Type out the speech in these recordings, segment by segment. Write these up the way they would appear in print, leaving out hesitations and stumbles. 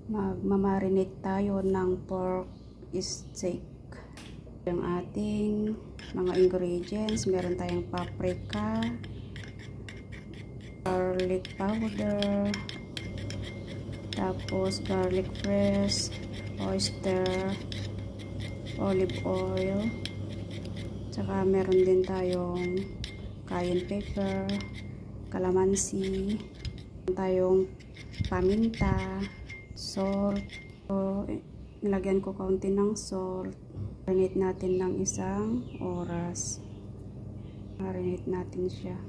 Magmamarinate tayo ng pork steak. Yung ating mga ingredients, meron tayong paprika, garlic powder, tapos garlic press, oyster, olive oil, tsaka meron din tayong cayenne pepper, calamansi, meron tayong paminta, salt. So, nilagyan ko kaunti ng salt. Marinate natin ng 1 oras. Marinate natin siya.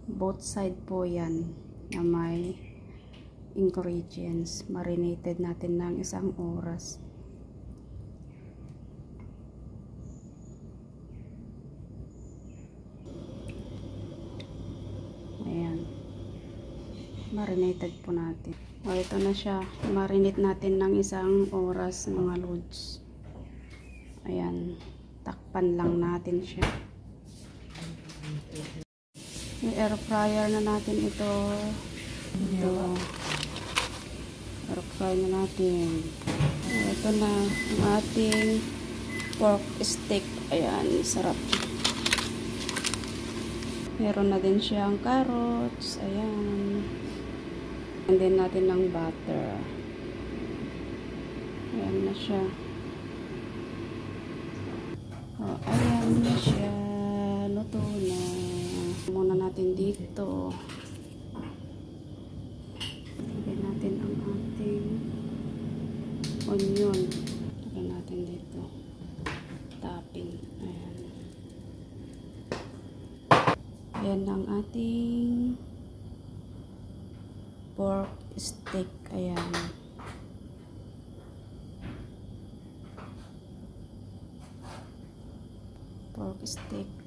Both side po yan na may ingredients. Marinated natin ng 1 oras. Ayan. Marinated po natin. O, ito na siya. Marinate natin ng 1 oras mga lods. Ayan. Takpan lang natin siya. I-air fryer na natin ito. Air fry na natin. Ito na ang ating pork steak. Ayan. Sarap. Meron na din siyang carrots. Ayan. And then natin ng butter. Ayan na siya. Oh, ayan na siya. Luto na. Muna natin dito. Lagyan natin ang ating onion. Lagyan natin dito. Topping. Ayan. Ayan ang ating pork steak. Ayan. Pork steak.